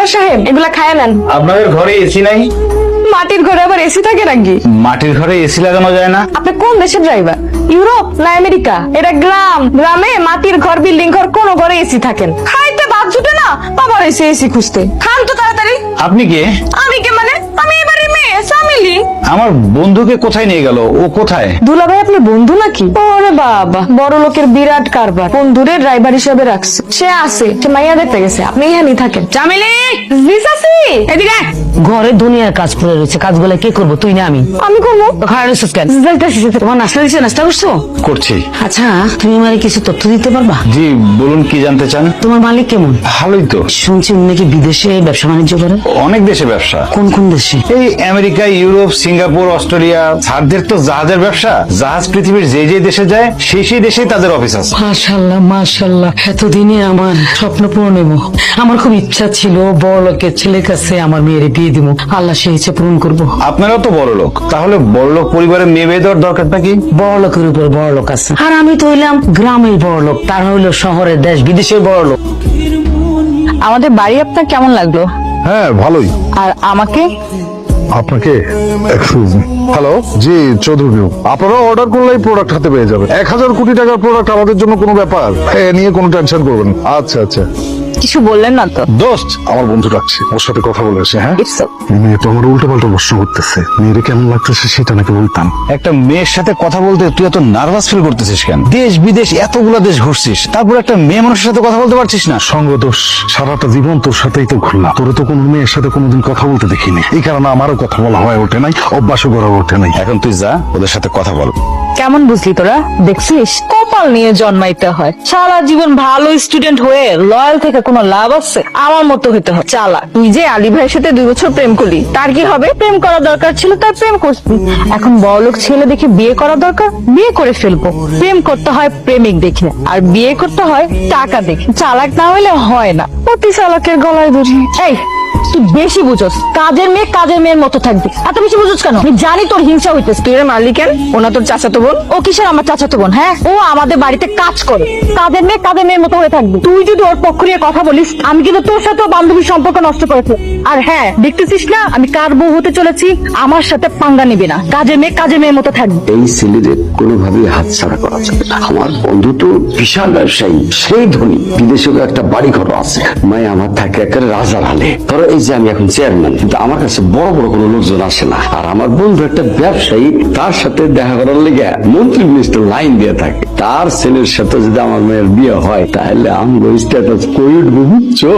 Doctor সাহেব এগুলা খায় নেন। আপনাদের ঘরে এসি নাই? মাটির ঘরে আবার এসি থাকে নাকি? মাটির ঘরে এসি লাগানো যায় না? আপনি কোন দেশের ড্রাইভার, ইউরোপ না আমেরিকা? এটা গ্রাম, গ্রামে মাটির ঘর, বিল্ডিং ঘর, কোন ঘরে এসি থাকেন? খাইতে ভাত জুটে না, আবার এসি এসি খুঁজতে। খান তো তাড়াতাড়ি। আপনি কে? আমি কে মানে? আমি এবারে মেয়ে সামিলি। আমার বন্ধুকে কোথায় নিয়ে গেল? ও কোথায়? দুলা ভাই আপনি বন্ধু নাকি? ওরে বাবা, বড় লোকের বিরাট কারবার, বন্ধুরে ড্রাইভার হিসেবে রাখছে। সে আছে, সে মাইয়া দেখতে গেছে, আপনি এখানেই থাকেন। চামেলি, জি চাচি। এদিকে আয়। ঘরে দুনিয়ার কাজ পড়ে রয়েছে, কাজগুলো কে করবো, তুই না আমি? আমি করবো। তো খারাপ রয়েছিস কেন? যাইতাছি। তোমার নাস্তা দিচ্ছে, নাস্তা করছো? করছি। আচ্ছা, তুমি আমারে কিছু তথ্য দিতে পারবা? জি বলুন, কি জানতে চান? তোমার মালিক কেমন? ভালোই তো। শুনছি উনি নাকি বিদেশে ব্যবসা বাণিজ্য করে। অনেক দেশে ব্যবসা। কোন কোন দেশে? এই আমেরিকা, ইউরোপ, সিঙ্গাপুর, অস্ট্রেলিয়া। স্যারদের তো জাহাজের ব্যবসা। জাহাজ পৃথিবীর যে যে দেশে যায় সেই দেশেই তাদের অফিস আছে। মাশাআল্লাহ মাশাআল্লাহ, এতদিনে আমার স্বপ্ন পূরণ হইব। আমার খুব ইচ্ছা ছিল বড় লোকের ছেলের কাছে আমার মেয়ের বিয়ে দিব। আল্লাহ সেই ইচ্ছা পূরণ করবো। আপনারাও তো বড় লোক, তাহলে বড় লোক পরিবারের মেয়ে বিয়ে দেওয়ার দরকারটা কি? বড় লোকের উপর বড় লোক আছে, আর আমি তো হইলাম গ্রামের বড় লোক, তার হইলো শহরের দেশ বিদেশের বড় লোক। আমাদের বাড়ি আপনার কেমন লাগলো? হ্যাঁ ভালোই। আর আমাকে? আপনাকে হ্যালো, জি চৌধুরী, আপনারা অর্ডার করলেই প্রোডাক্ট হাতে পেয়ে যাবেন। 1000 কোটি টাকার প্রোডাক্ট আমাদের জন্য কোনো ব্যাপার, এ নিয়ে কোনো টেনশন করবেন। আচ্ছা আচ্ছা। কিছু বললেন না তো? দোস্ত, আমার বন্ধু ডাকছে, ওর সাথে কথা বলে আসি। হ্যাঁ, মেয়ে তো আমার উল্টো পাল্টা প্রশ্ন করতেছে, মেয়েরে কেমন লাগতেছে সেটা নাকি বলতাম। একটা মেয়ের সাথে কথা বলতে তুই এত নার্ভাস ফিল করতেছিস কেন? দেশ বিদেশ এতগুলা দেশ ঘুরছিস, তারপর একটা মেয়ে মানুষের সাথে কথা বলতে পারছিস না? সঙ্গ দোষ, সারাটা জীবন তোর সাথেই তো ঘুরলাম, তোরে তো কোনো মেয়ের সাথে কোনোদিন কথা বলতে দেখিনি। এই কারণে আমারও কথা বলা হয়ে ওঠে নাই, অভ্যাসও করা ওঠে নাই। এখন তুই যা, ওদের সাথে কথা বল। কেমন বুঝলি তোরা? দেখছিস, কপাল নিয়ে জন্মাইতে হয়। সারা জীবন ভালো স্টুডেন্ট হয়ে লয়াল থেকে কোনো লাভ আছে? আমার মতো হইতে হয় চালাক। তুই যে আলী ভাইয়ের সাথে 2 বছর প্রেম করলি, তার কি হবে? প্রেম করা দরকার ছিল, তার প্রেম করছি। এখন বড়লোক ছেলে দেখে বিয়ে করা দরকার, বিয়ে করে ফেলবো। প্রেম করতে হয় প্রেমিক দেখে, আর বিয়ে করতে হয় টাকা দেখে। চালাক না হইলে হয় না। অতি চালাকের গলায় ধরি। এই তুই বেশি বুঝোস, কাজের মেয়ে কাজের মেয়ের মতো থাকবি। এত বেশি বুঝোস কেন? আমি জানি তোর হিংসা হইতেছে। তুই এর মালিক কেন? ওনা তোর চাচাতো বোন? ও কিসের আমার চাচাতো বোন? হ্যাঁ, ও আমাদের বাড়িতে কাজ করে। কাজের মেয়ে কাজের মেয়ের মতো হয়ে থাকবি। তুই যদি ওর পক্ষ নিয়ে কথা বলিস, আমি কিন্তু তোর সাথেও বান্ধবীর সম্পর্ক নষ্ট করেছি। আর হ্যাঁ, দেখতেছিস না আমি কার বউ হতে চলেছি? আমার সাথে পাঙ্গা নিবি না। কাজের মেয়ে কাজের মেয়ের মতো থাকবি। এই ছেলেদের কোনোভাবেই হাতছাড়া করা যাবে না। আমার বন্ধু তো বিশাল ব্যবসায়ী, সেই ধনী, বিদেশেও একটা বাড়ি ঘর আছে। মায় আমার থাকে একেবারে রাজার হালে। ধরো এই যে আমি এখন চেয়ারম্যান, কিন্তু আমার কাছে বড় বড় কোনো লোকজন আসে না। আর আমার বন্ধু একটা ব্যবসায়ী, তার সাথে দেখা করার লেগে মন্ত্রী মিনিস্টার লাইন দিয়ে থাকে। তার ছেলের সাথে যদি আমার মেয়ের বিয়ে হয়, তাহলে আমি স্ট্যাটাস কই উঠবো বুঝছো?